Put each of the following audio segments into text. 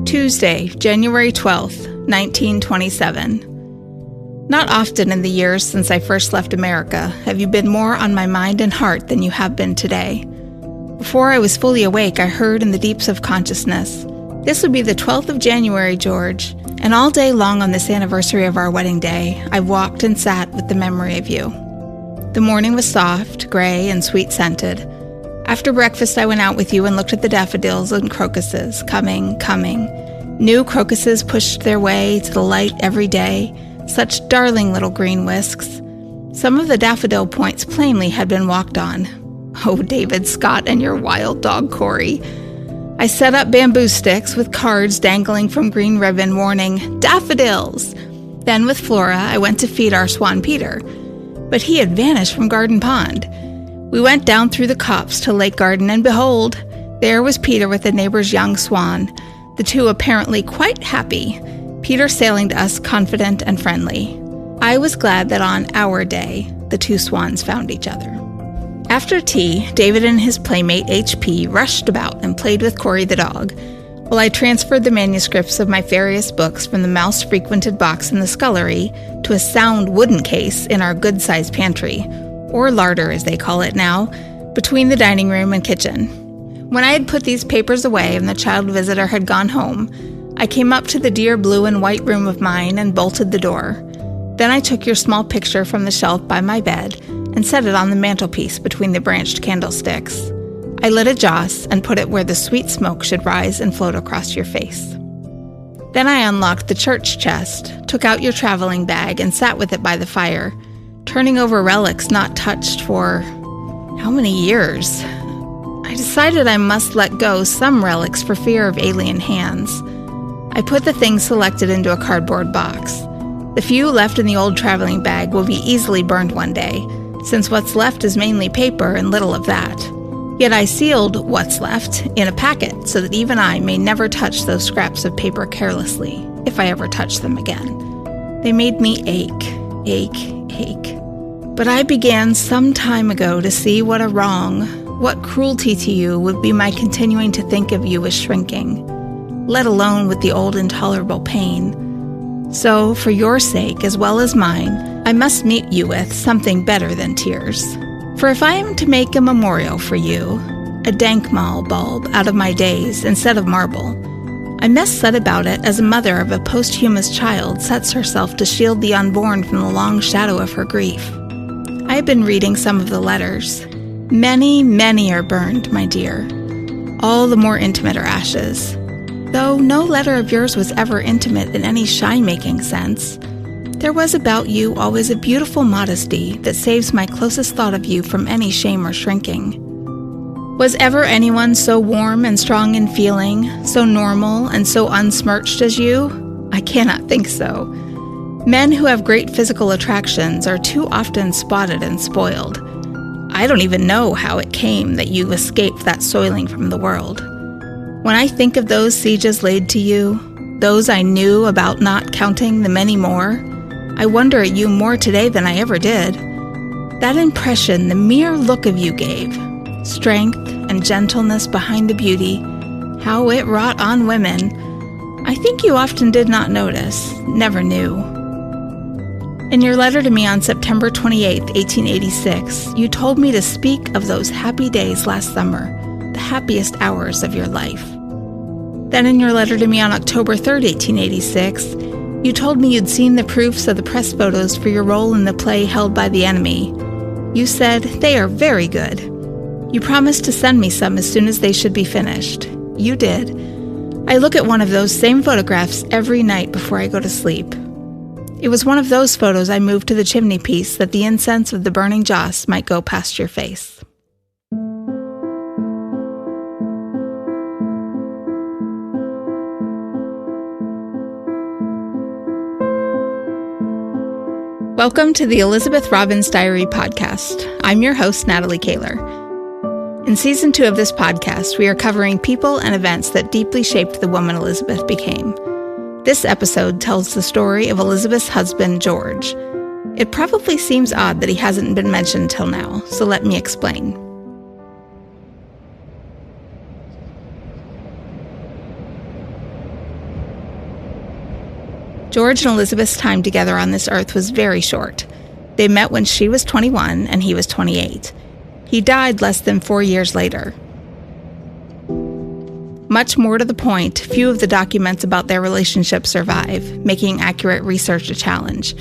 Tuesday, January 12th, 1927. Not often in the years since I first left America have you been more on my mind and heart than you have been today. Before I was fully awake, I heard in the deeps of consciousness, "This would be the 12th of January, George." And all day long on this anniversary of our wedding day, I walked and sat with the memory of you. The morning was soft, gray, and sweet-scented. After breakfast, I went out with you and looked at the daffodils and crocuses, coming. New crocuses pushed their way to the light every day, such darling little green whisks. Some of the daffodil points plainly had been walked on. Oh, David Scott and your wild dog, Corey. I set up bamboo sticks with cards dangling from green ribbon warning, "Daffodils!" Then with Flora, I went to feed our swan Peter. But he had vanished from Garden Pond. We went down through the copse to Lake Garden, and behold, there was Peter with the neighbor's young swan, the two apparently quite happy, Peter sailing to us confident and friendly. I was glad that on our day, the two swans found each other. After tea, David and his playmate H.P. rushed about and played with Corey the dog, while I transferred the manuscripts of my various books from the mouse-frequented box in the scullery to a sound wooden case in our good-sized pantry, or larder as they call it now, between the dining room and kitchen. When I had put these papers away and the child visitor had gone home, I came up to the dear blue and white room of mine and bolted the door. Then I took your small picture from the shelf by my bed and set it on the mantelpiece between the branched candlesticks. I lit a joss and put it where the sweet smoke should rise and float across your face. Then I unlocked the church chest, took out your traveling bag, and sat with it by the fire, turning over relics not touched for how many years? I decided I must let go some relics for fear of alien hands. I put the things selected into a cardboard box. The few left in the old traveling bag will be easily burned one day, since what's left is mainly paper and little of that. Yet I sealed what's left in a packet so that even I may never touch those scraps of paper carelessly, if I ever touch them again. They made me ache. But I began some time ago to see what a wrong, what cruelty to you would be my continuing to think of you as shrinking, let alone with the old intolerable pain. So, for your sake as well as mine, I must meet you with something better than tears. For if I am to make a memorial for you, a Dankmal bulb out of my days instead of marble, I must set about it as a mother of a posthumous child sets herself to shield the unborn from the long shadow of her grief. I have been reading some of the letters. Many are burned, my dear. All the more intimate are ashes. Though no letter of yours was ever intimate in any shy-making sense, there was about you always a beautiful modesty that saves my closest thought of you from any shame or shrinking. Was ever anyone so warm and strong in feeling, so normal and so unsmirched as you? I cannot think so. Men who have great physical attractions are too often spotted and spoiled. I don't even know how it came that you escaped that soiling from the world. When I think of those sieges laid to you, those I knew about not counting the many more, I wonder at you more today than I ever did. That impression the mere look of you gave, strength and gentleness behind the beauty, how it wrought on women, I think you often did not notice, never knew. In your letter to me on September 28, 1886, you told me to speak of those happy days last summer, the happiest hours of your life. Then in your letter to me on October 3, 1886, you told me you'd seen the proofs of the press photos for your role in the play Held by the Enemy. You said, "They are very good." You promised to send me some as soon as they should be finished. You did. I look at one of those same photographs every night before I go to sleep. It was one of those photos I moved to the chimney piece that the incense of the burning joss might go past your face. Welcome to the Elizabeth Robbins Diary podcast. I'm your host, Natalie Kaler. In Season 2 of this podcast, we are covering people and events that deeply shaped the woman Elizabeth became. This episode tells the story of Elizabeth's husband, George. It probably seems odd that he hasn't been mentioned till now, so let me explain. George and Elizabeth's time together on this earth was very short. They met when she was 21 and he was 28. He died less than 4 years later. Much more to the point, few of the documents about their relationship survive, making accurate research a challenge.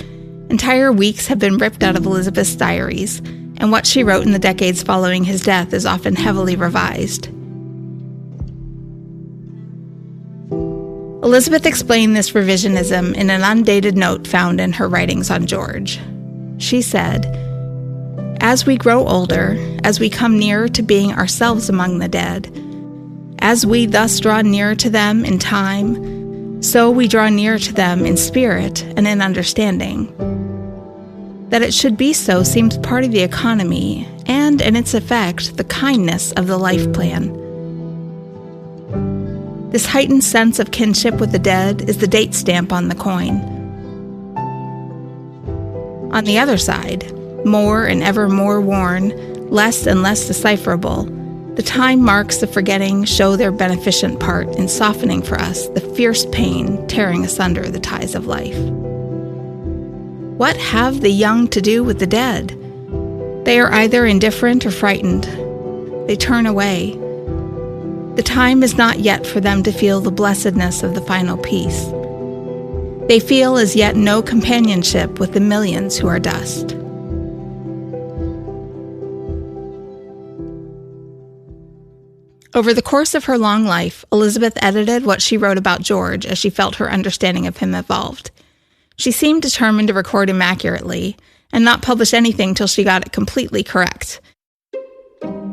Entire weeks have been ripped out of Elizabeth's diaries, and what she wrote in the decades following his death is often heavily revised. Elizabeth explained this revisionism in an undated note found in her writings on George. She said, "As we grow older, as we come nearer to being ourselves among the dead, as we thus draw nearer to them in time, so we draw nearer to them in spirit and in understanding. That it should be so seems part of the economy and, in its effect, the kindness of the life plan. This heightened sense of kinship with the dead is the date stamp on the coin. On the other side, more and ever more worn, less and less decipherable, the time marks of forgetting show their beneficent part in softening for us the fierce pain tearing asunder the ties of life. What have the young to do with the dead? They are either indifferent or frightened. They turn away. The time is not yet for them to feel the blessedness of the final peace. They feel as yet no companionship with the millions who are dust." Over the course of her long life, Elizabeth edited what she wrote about George as she felt her understanding of him evolved. She seemed determined to record him accurately and not publish anything till she got it completely correct.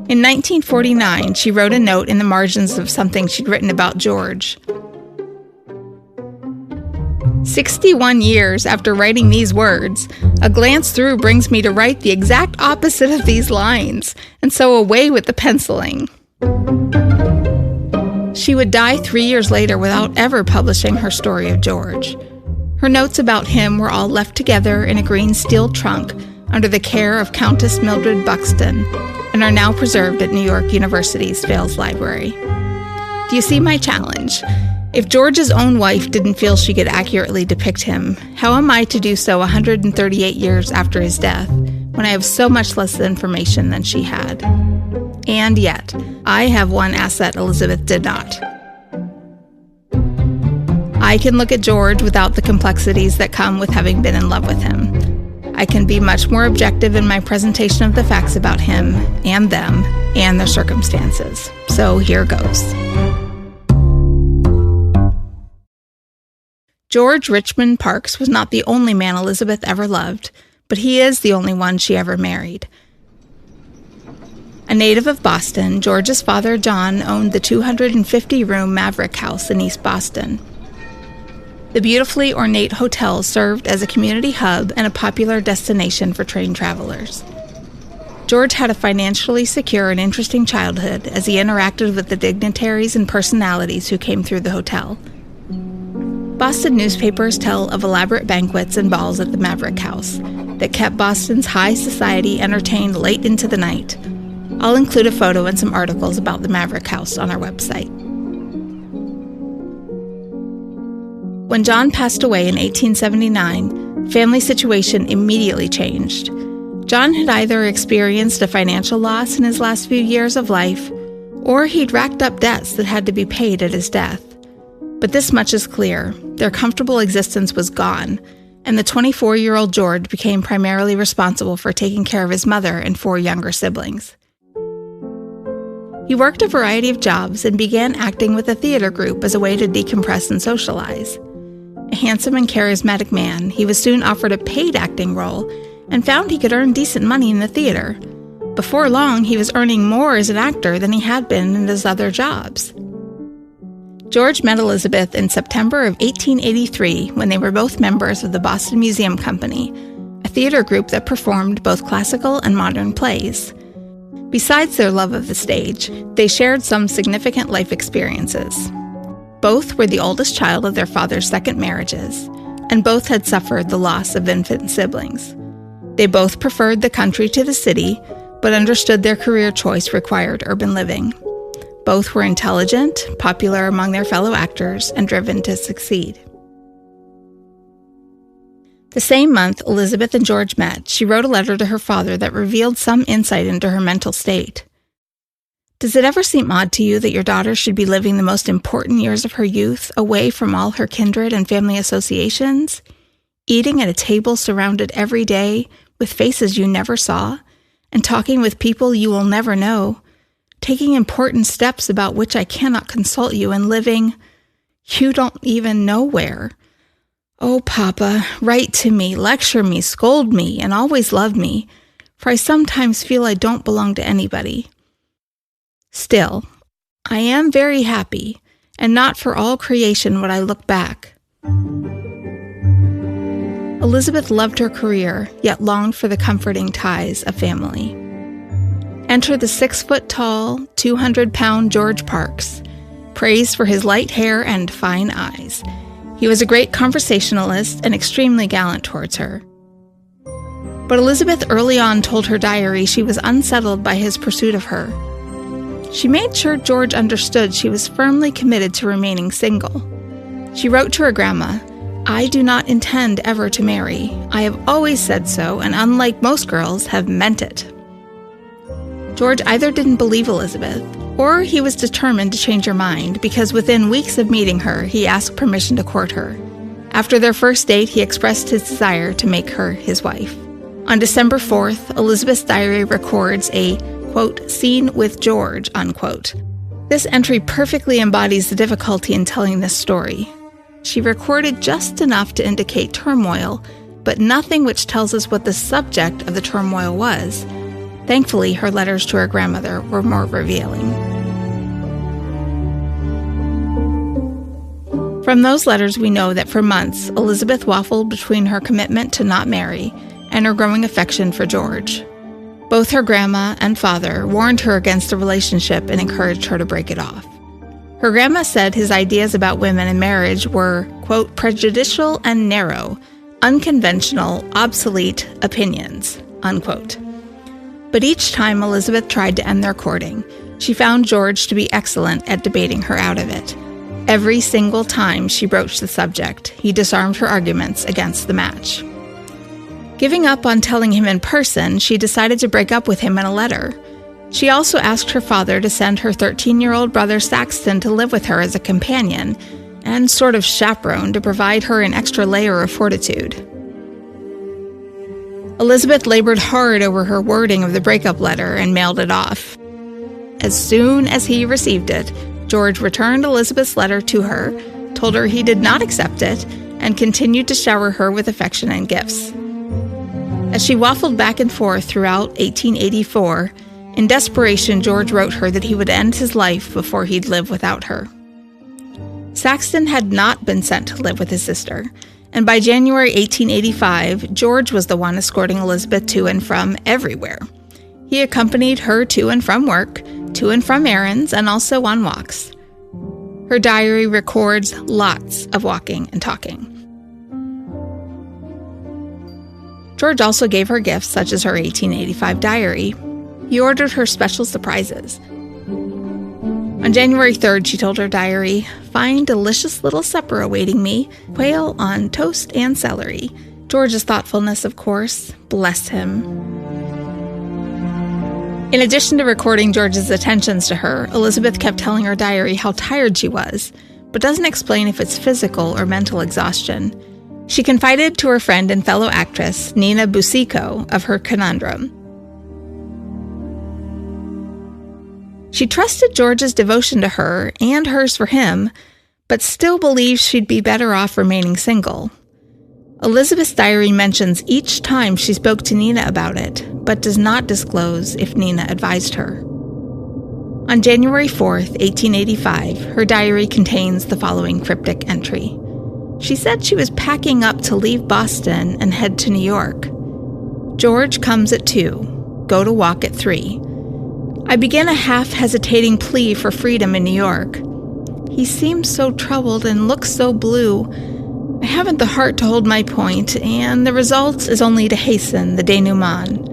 In 1949, she wrote a note in the margins of something she'd written about George. 61 years after writing these words, a glance through brings me to write the exact opposite of these lines, and so away with the penciling. She would die 3 years later without ever publishing her story of George. Her notes about him were all left together in a green steel trunk under the care of Countess Mildred Buxton and are now preserved at New York University's Fales Library. Do you see my challenge? If George's own wife didn't feel she could accurately depict him, how am I to do so 138 years after his death, when I have so much less information than she had? And yet, I have one asset Elizabeth did not. I can look at George without the complexities that come with having been in love with him. I can be much more objective in my presentation of the facts about him and them and their circumstances. So here goes. George Richmond Parks was not the only man Elizabeth ever loved, but he is the only one she ever married. A native of Boston, George's father, John, owned the 250-room Maverick House in East Boston. The beautifully ornate hotel served as a community hub and a popular destination for train travelers. George had a financially secure and interesting childhood as he interacted with the dignitaries and personalities who came through the hotel. Boston newspapers tell of elaborate banquets and balls at the Maverick House that kept Boston's high society entertained late into the night. I'll include a photo and some articles about the Maverick House on our website. When John passed away in 1879, family situation immediately changed. John had either experienced a financial loss in his last few years of life, or he'd racked up debts that had to be paid at his death. But this much is clear: their comfortable existence was gone, and the 24-year-old George became primarily responsible for taking care of his mother and 4 younger siblings. He worked a variety of jobs and began acting with a theater group as a way to decompress and socialize. A handsome and charismatic man, he was soon offered a paid acting role and found he could earn decent money in the theater. Before long, he was earning more as an actor than he had been in his other jobs. George met Elizabeth in September of 1883 when they were both members of the Boston Museum Company, a theater group that performed both classical and modern plays. Besides their love of the stage, they shared some significant life experiences. Both were the oldest child of their father's second marriages, and both had suffered the loss of infant siblings. They both preferred the country to the city, but understood their career choice required urban living. Both were intelligent, popular among their fellow actors, and driven to succeed. The same month Elizabeth and George met, she wrote a letter to her father that revealed some insight into her mental state. Does it ever seem odd to you that your daughter should be living the most important years of her youth away from all her kindred and family associations, eating at a table surrounded every day with faces you never saw, and talking with people you will never know, taking important steps about which I cannot consult you, and living you don't even know where? Oh, Papa, write to me, lecture me, scold me, and always love me, for I sometimes feel I don't belong to anybody. Still, I am very happy, and not for all creation would I look back. Elizabeth loved her career, yet longed for the comforting ties of family. Enter the 6-foot-tall, 200-pound George Parks, praised for his light hair and fine eyes. He was a great conversationalist and extremely gallant towards her. But Elizabeth early on told her diary she was unsettled by his pursuit of her. She made sure George understood she was firmly committed to remaining single. She wrote to her grandma, "I do not intend ever to marry. I have always said so, and unlike most girls, have meant it." George either didn't believe Elizabeth, or he was determined to change her mind, because within weeks of meeting her, he asked permission to court her. After their first date, he expressed his desire to make her his wife. On December 4th, Elizabeth's diary records a, quote, "scene with George," unquote. This entry perfectly embodies the difficulty in telling this story. She recorded just enough to indicate turmoil, but nothing which tells us what the subject of the turmoil was. Thankfully, her letters to her grandmother were more revealing. From those letters, we know that for months, Elizabeth waffled between her commitment to not marry and her growing affection for George. Both her grandma and father warned her against the relationship and encouraged her to break it off. Her grandma said his ideas about women and marriage were, quote, "prejudicial and narrow, unconventional, obsolete opinions," unquote. But each time Elizabeth tried to end their courting, she found George to be excellent at debating her out of it. Every single time she broached the subject, he disarmed her arguments against the match. Giving up on telling him in person, she decided to break up with him in a letter. She also asked her father to send her 13-year-old brother Saxton to live with her as a companion and sort of chaperone to provide her an extra layer of fortitude. Elizabeth labored hard over her wording of the breakup letter and mailed it off. As soon as he received it, George returned Elizabeth's letter to her, told her he did not accept it, and continued to shower her with affection and gifts. As she waffled back and forth throughout 1884, in desperation, George wrote her that he would end his life before he'd live without her. Saxton had not been sent to live with his sister, and by January 1885, George was the one escorting Elizabeth to and from everywhere. He accompanied her to and from work, to and from errands, and also on walks. Her diary records lots of walking and talking. George also gave her gifts such as her 1885 diary. He ordered her special surprises. On January 3rd, she told her diary, "Fine, delicious little supper awaiting me, quail on toast and celery." George's thoughtfulness, of course, bless him. In addition to recording George's attentions to her, Elizabeth kept telling her diary how tired she was, but doesn't explain if it's physical or mental exhaustion. She confided to her friend and fellow actress, Nina Busico, of her conundrum. She trusted George's devotion to her and hers for him, but still believes she'd be better off remaining single. Elizabeth's diary mentions each time she spoke to Nina about it, but does not disclose if Nina advised her. On January 4th, 1885, her diary contains the following cryptic entry. She said she was packing up to leave Boston and head to New York. George comes at 2, go to walk at 3. I begin a half-hesitating plea for freedom in New York. He seems so troubled and looks so blue. I haven't the heart to hold my point, and the result is only to hasten the denouement.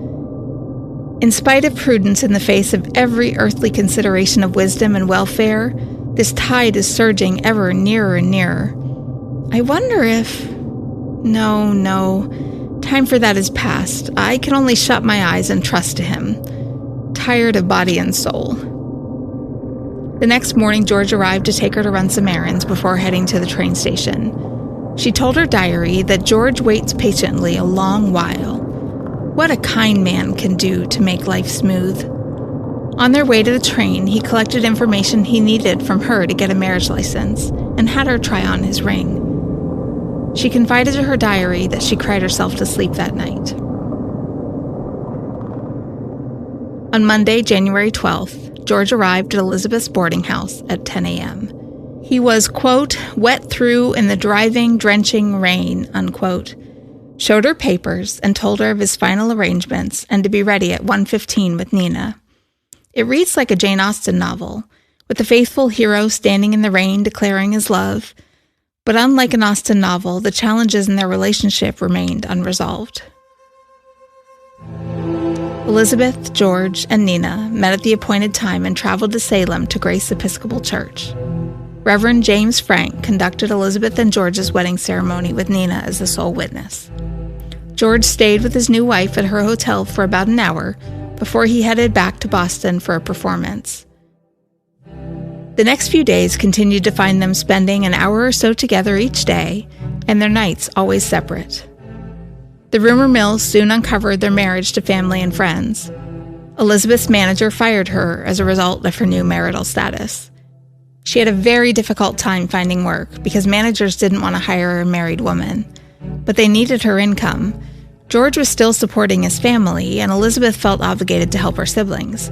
In spite of prudence in the face of every earthly consideration of wisdom and welfare, this tide is surging ever nearer and nearer. I wonder if... No. Time for that is past. I can only shut my eyes and trust to him. Tired of body and soul. The next morning, George arrived to take her to run some errands before heading to the train station. She told her diary that George waits patiently a long while. What a kind man can do to make life smooth. On their way to the train, he collected information he needed from her to get a marriage license and had her try on his ring. She confided to her diary that she cried herself to sleep that night. On Monday, January 12th, George arrived at Elizabeth's boarding house at 10 a.m. He was, quote, wet through in the driving, drenching rain, unquote, showed her papers and told her of his final arrangements and to be ready at 1:15 with Nina. It reads like a Jane Austen novel, with the faithful hero standing in the rain declaring his love, but unlike an Austen novel, the challenges in their relationship remained unresolved. Elizabeth, George, and Nina met at the appointed time and traveled to Salem to Grace Episcopal Church. Reverend James Frank conducted Elizabeth and George's wedding ceremony with Nina as the sole witness. George stayed with his new wife at her hotel for about an hour before he headed back to Boston for a performance. The next few days continued to find them spending an hour or so together each day, and their nights always separate. The rumor mill soon uncovered their marriage to family and friends. Elizabeth's manager fired her as a result of her new marital status. She had a very difficult time finding work because managers didn't want to hire a married woman, but they needed her income. George was still supporting his family, and Elizabeth felt obligated to help her siblings.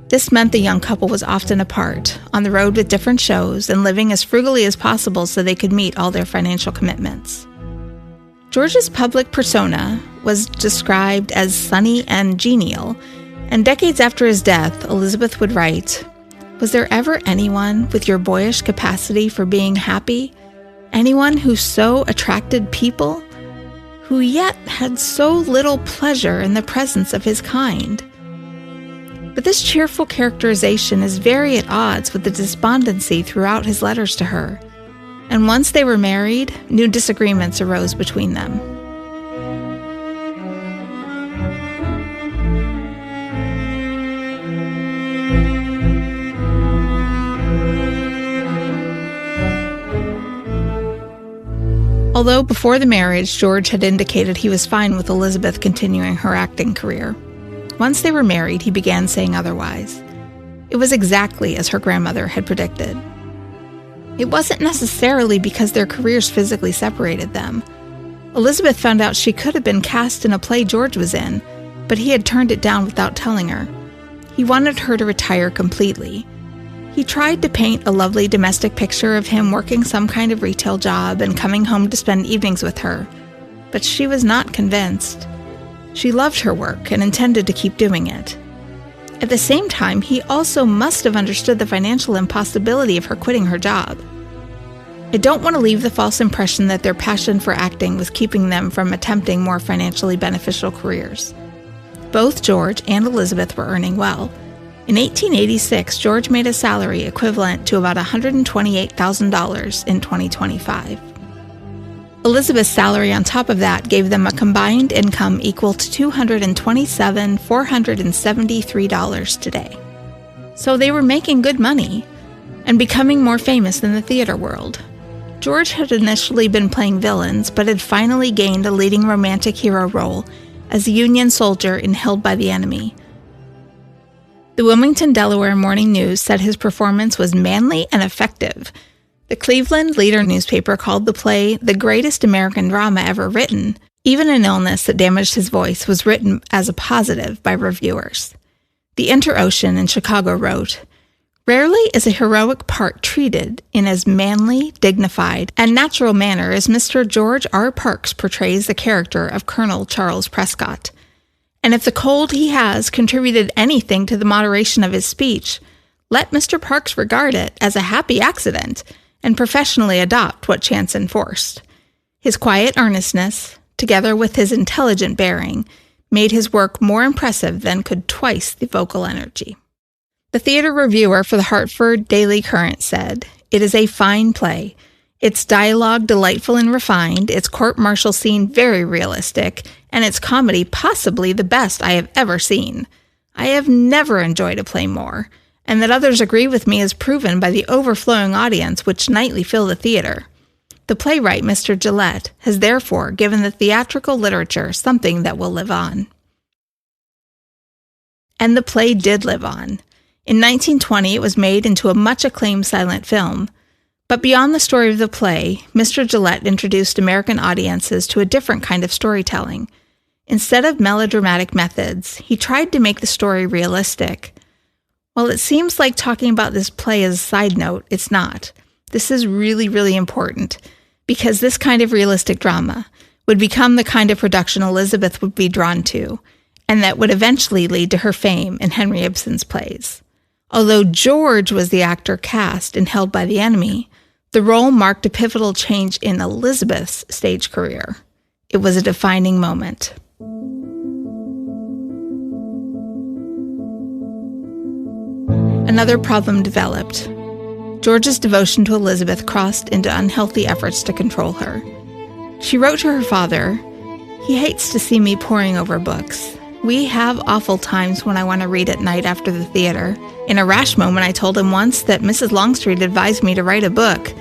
This meant the young couple was often apart, on the road with different shows, and living as frugally as possible so they could meet all their financial commitments. George's public persona was described as sunny and genial, and decades after his death, Elizabeth would write, "Was there ever anyone with your boyish capacity for being happy? Anyone who so attracted people? Who yet had so little pleasure in the presence of his kind?" But this cheerful characterization is very at odds with the despondency throughout his letters to her. And once they were married, new disagreements arose between them. Although before the marriage, George had indicated he was fine with Elizabeth continuing her acting career. Once they were married, he began saying otherwise. It was exactly as her grandmother had predicted. It wasn't necessarily because their careers physically separated them. Elizabeth found out she could have been cast in a play George was in, but he had turned it down without telling her. He wanted her to retire completely. He tried to paint a lovely domestic picture of him working some kind of retail job and coming home to spend evenings with her, but she was not convinced. She loved her work and intended to keep doing it. At the same time, he also must have understood the financial impossibility of her quitting her job. I don't want to leave the false impression that their passion for acting was keeping them from attempting more financially beneficial careers. Both George and Elizabeth were earning well. In 1886, George made a salary equivalent to about $128,000 in 2025. Elizabeth's salary on top of that gave them a combined income equal to $227,473 today. So they were making good money and becoming more famous in the theater world. George had initially been playing villains, but had finally gained a leading romantic hero role as a Union soldier in Held by the Enemy. The Wilmington, Delaware Morning News said his performance was manly and effective. The Cleveland Leader newspaper called the play the greatest American drama ever written. Even an illness that damaged his voice was written as a positive by reviewers. The Inter-Ocean in Chicago wrote, "Rarely is a heroic part treated in as manly, dignified, and natural manner as Mr. George R. Parks portrays the character of Colonel Charles Prescott. And if the cold he has contributed anything to the moderation of his speech, let Mr. Parks regard it as a happy accident and professionally adopt what chance enforced. His quiet earnestness, together with his intelligent bearing, made his work more impressive than could twice the vocal energy. The theater reviewer for the Hartford Daily Current said, "It is a fine play. Its dialogue delightful and refined, its court-martial scene very realistic, and its comedy possibly the best I have ever seen. I have never enjoyed a play more, and that others agree with me is proven by the overflowing audience which nightly fill the theater. The playwright, Mr. Gillette, has therefore given the theatrical literature something that will live on." And the play did live on. In 1920, it was made into a much-acclaimed silent film. But beyond the story of the play, Mr. Gillette introduced American audiences to a different kind of storytelling. Instead of melodramatic methods, he tried to make the story realistic. While it seems like talking about this play as a side note, it's not. This is really, really important, because this kind of realistic drama would become the kind of production Elizabeth would be drawn to, and that would eventually lead to her fame in Henry Ibsen's plays. Although George was the actor cast and held by the enemy, the role marked a pivotal change in Elizabeth's stage career. It was a defining moment. Another problem developed. George's devotion to Elizabeth crossed into unhealthy efforts to control her. She wrote to her father, "He hates to see me poring over books. We have awful times when I want to read at night after the theater. In a rash moment, I told him once that Mrs. Longstreet advised me to write a book.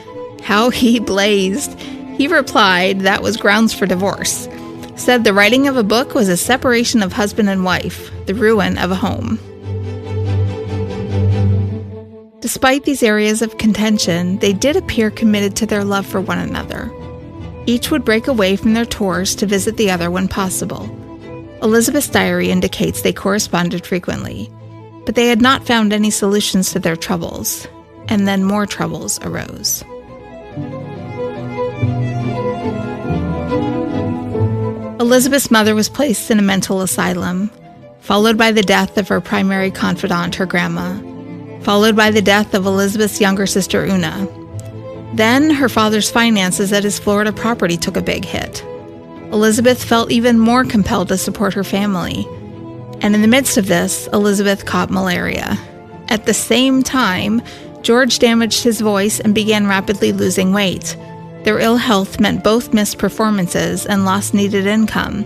How he blazed. He replied that was grounds for divorce. Said the writing of a book was a separation of husband and wife, the ruin of a home." Despite these areas of contention, they did appear committed to their love for one another. Each would break away from their tours to visit the other when possible. Elizabeth's diary indicates they corresponded frequently, but they had not found any solutions to their troubles, and then more troubles arose. Elizabeth's mother was placed in a mental asylum, followed by the death of her primary confidant, her grandma, followed by the death of Elizabeth's younger sister, Una. Then her father's finances at his Florida property took a big hit. Elizabeth felt even more compelled to support her family. And in the midst of this, Elizabeth caught malaria. At the same time, George damaged his voice and began rapidly losing weight. Their ill health meant both missed performances and lost needed income.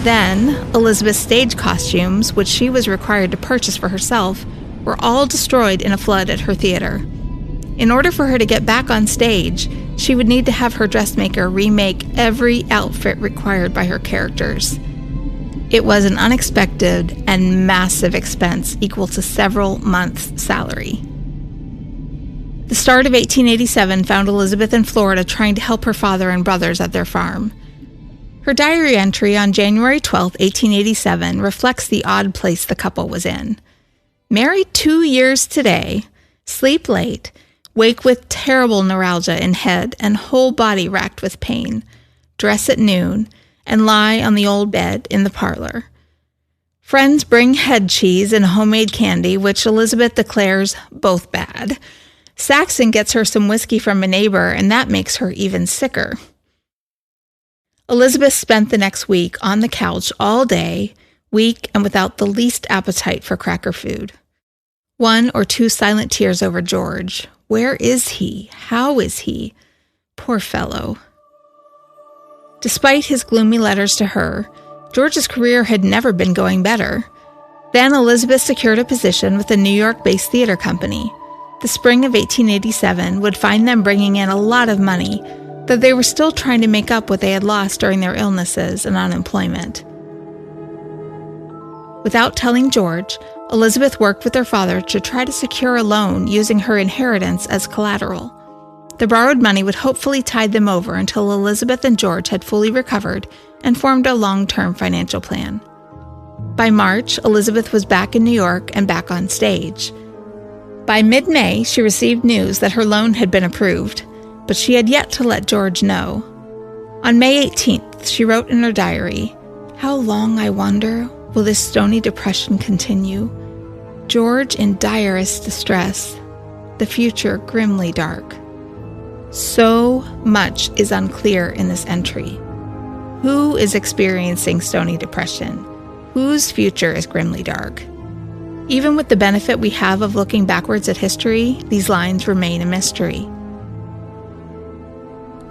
Then, Elizabeth's stage costumes, which she was required to purchase for herself, were all destroyed in a flood at her theater. In order for her to get back on stage, she would need to have her dressmaker remake every outfit required by her characters. It was an unexpected and massive expense equal to several months' salary. The start of 1887 found Elizabeth in Florida trying to help her father and brothers at their farm. Her diary entry on January 12, 1887, reflects the odd place the couple was in. Married 2 years today, sleep late, wake with terrible neuralgia in head and whole body racked with pain, dress at noon, and lie on the old bed in the parlor. Friends bring head cheese and homemade candy, which Elizabeth declares both bad. Saxon gets her some whiskey from a neighbor, and that makes her even sicker. Elizabeth spent the next week on the couch all day, weak and without the least appetite for cracker food. 1 or 2 silent tears over George. Where is he? How is he? Poor fellow. Despite his gloomy letters to her, George's career had never been going better. Then Elizabeth secured a position with a New York-based theater company. The spring of 1887 would find them bringing in a lot of money, though they were still trying to make up what they had lost during their illnesses and unemployment. Without telling George, Elizabeth worked with her father to try to secure a loan using her inheritance as collateral. The borrowed money would hopefully tide them over until Elizabeth and George had fully recovered and formed a long-term financial plan. By March, Elizabeth was back in New York and back on stage. By mid-May, she received news that her loan had been approved. but she had yet to let George know. On May 18th, she wrote in her diary, "How long, I wonder, will this stony depression continue? George in direst distress, the future grimly dark." So much is unclear in this entry. Who is experiencing stony depression? Whose future is grimly dark? Even with the benefit we have of looking backwards at history, these lines remain a mystery.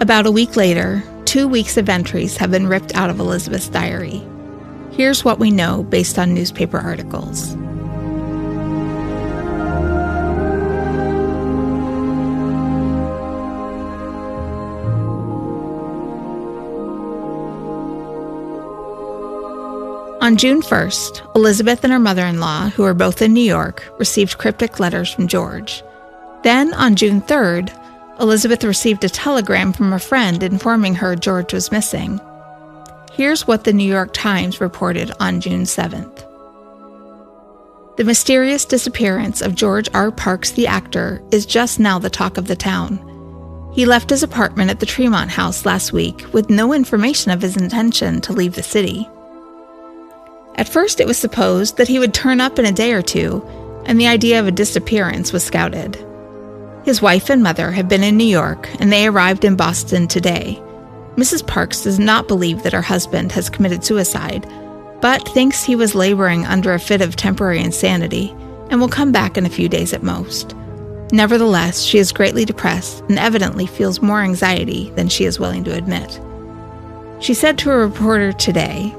About a week later, 2 weeks of entries have been ripped out of Elizabeth's diary. Here's what we know based on newspaper articles. On June 1st, Elizabeth and her mother-in-law, who are both in New York, received cryptic letters from George. Then, on June 3rd, Elizabeth received a telegram from a friend informing her George was missing. Here's what the New York Times reported on June 7th. The mysterious disappearance of George R. Parks, the actor, is just now the talk of the town. He left his apartment at the Tremont House last week with no information of his intention to leave the city. At first, it was supposed that he would turn up in a day or two, and the idea of a disappearance was scouted. His wife and mother have been in New York, and they arrived in Boston today. Mrs. Parks does not believe that her husband has committed suicide, but thinks he was laboring under a fit of temporary insanity and will come back in a few days at most. Nevertheless, she is greatly depressed and evidently feels more anxiety than she is willing to admit. She said to a reporter today,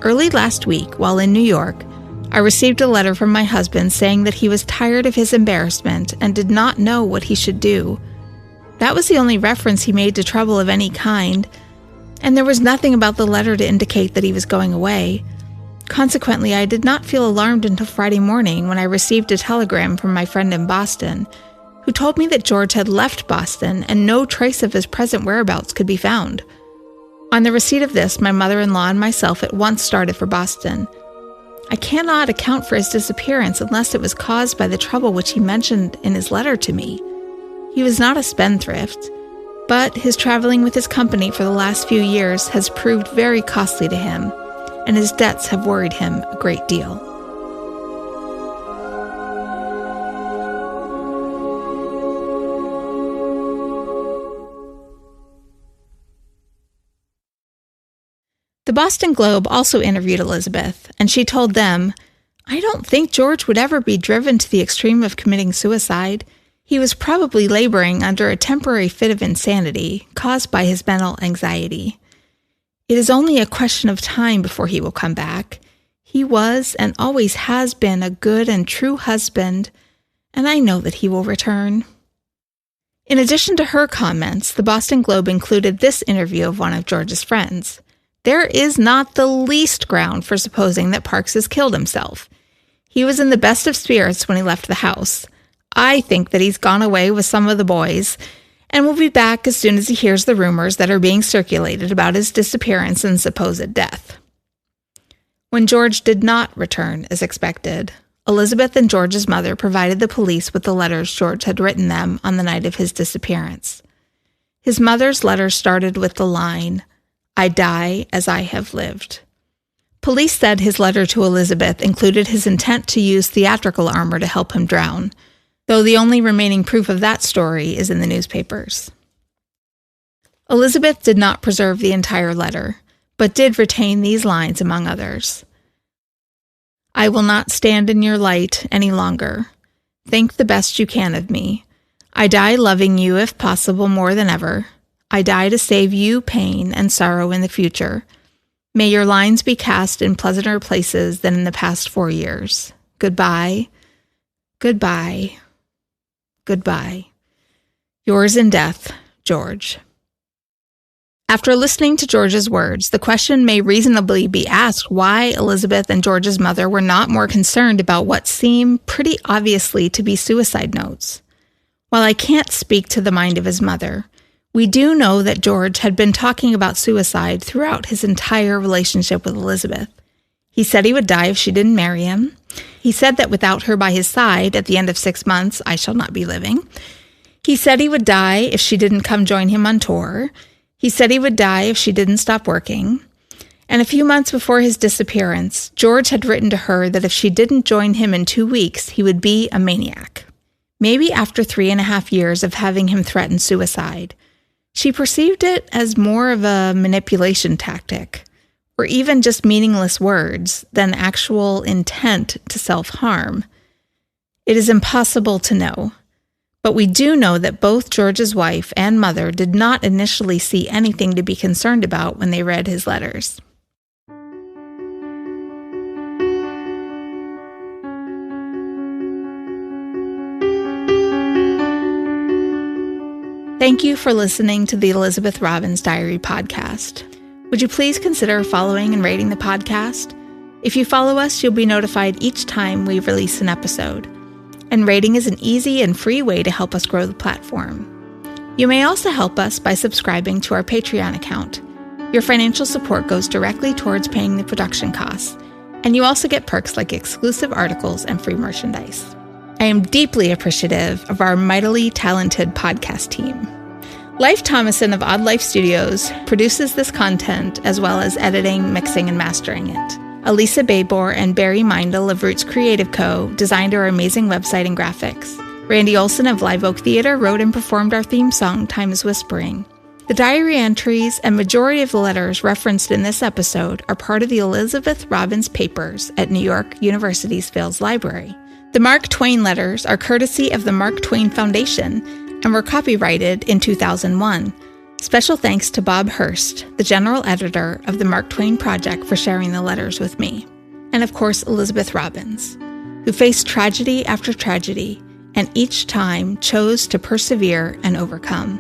"Early last week, while in New York, I received a letter from my husband saying that he was tired of his embarrassment and did not know what he should do. That was the only reference he made to trouble of any kind, and there was nothing about the letter to indicate that he was going away. Consequently, I did not feel alarmed until Friday morning when I received a telegram from my friend in Boston, who told me that George had left Boston and no trace of his present whereabouts could be found. On the receipt of this, my mother-in-law and myself at once started for Boston. I cannot account for his disappearance unless it was caused by the trouble which he mentioned in his letter to me. He was not a spendthrift, but his traveling with his company for the last few years has proved very costly to him, and his debts have worried him a great deal." The Boston Globe also interviewed Elizabeth, and she told them, "I don't think George would ever be driven to the extreme of committing suicide. He was probably laboring under a temporary fit of insanity caused by his mental anxiety. It is only a question of time before he will come back. He was and always has been a good and true husband, and I know that he will return." In addition to her comments, the Boston Globe included this interview of one of George's friends. "There is not the least ground for supposing that Parks has killed himself. He was in the best of spirits when he left the house. I think that he's gone away with some of the boys and will be back as soon as he hears the rumors that are being circulated about his disappearance and supposed death." When George did not return as expected, Elizabeth and George's mother provided the police with the letters George had written them on the night of his disappearance. His mother's letter started with the line, "I die as I have lived." Police said his letter to Elizabeth included his intent to use theatrical armor to help him drown, though the only remaining proof of that story is in the newspapers. Elizabeth did not preserve the entire letter, but did retain these lines among others. "I will not stand in your light any longer. Think the best you can of me. I die loving you, if possible, more than ever. I die to save you pain and sorrow in the future. May your lines be cast in pleasanter places than in the past 4 years. Goodbye, goodbye, goodbye. Yours in death, George." After listening to George's words, the question may reasonably be asked why Elizabeth and George's mother were not more concerned about what seem pretty obviously to be suicide notes. While I can't speak to the mind of his mother, we do know that George had been talking about suicide throughout his entire relationship with Elizabeth. He said he would die if she didn't marry him. He said that without her by his side, at the end of 6 months, I shall not be living. He said he would die if she didn't come join him on tour. He said he would die if she didn't stop working. And a few months before his disappearance, George had written to her that if she didn't join him in 2 weeks, he would be a maniac. Maybe after 3.5 years of having him threaten suicide, she perceived it as more of a manipulation tactic, or even just meaningless words, than actual intent to self-harm. It is impossible to know, but we do know that both George's wife and mother did not initially see anything to be concerned about when they read his letters. Thank you for listening to the Elizabeth Robbins Diary podcast. Would you please consider following and rating the podcast? If you follow us, you'll be notified each time we release an episode. And rating is an easy and free way to help us grow the platform. You may also help us by subscribing to our Patreon account. Your financial support goes directly towards paying the production costs, and you also get perks like exclusive articles and free merchandise. I am deeply appreciative of our mightily talented podcast team. Leif Thomason of Odd Life Studios produces this content as well as editing, mixing, and mastering it. Elisa Babor and Barry Mindel of Roots Creative Co. designed our amazing website and graphics. Randy Olson of Live Oak Theater wrote and performed our theme song, Time is Whispering. The diary entries and majority of the letters referenced in this episode are part of the Elizabeth Robbins Papers at New York University's Fields Library. The Mark Twain letters are courtesy of the Mark Twain Foundation and were copyrighted in 2001. Special thanks to Bob Hurst, the general editor of the Mark Twain Project, for sharing the letters with me. And of course, Elizabeth Robbins, who faced tragedy after tragedy and each time chose to persevere and overcome.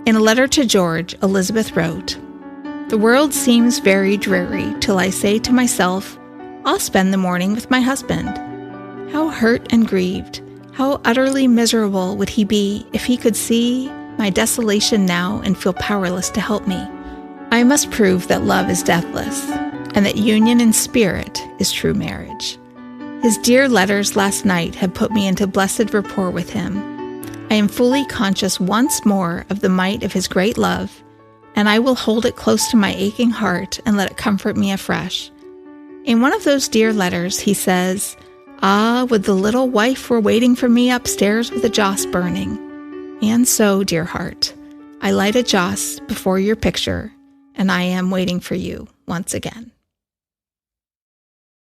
In a letter to George, Elizabeth wrote, "The world seems very dreary till I say to myself, I'll spend the morning with my husband. How hurt and grieved, how utterly miserable would he be if he could see my desolation now and feel powerless to help me. I must prove that love is deathless, and that union in spirit is true marriage. His dear letters last night have put me into blessed rapport with him. I am fully conscious once more of the might of his great love, and I will hold it close to my aching heart and let it comfort me afresh." In one of those dear letters, he says, "Ah, would the little wife were waiting for me upstairs with a joss burning. And so, dear heart, I light a joss before your picture, and I am waiting for you once again."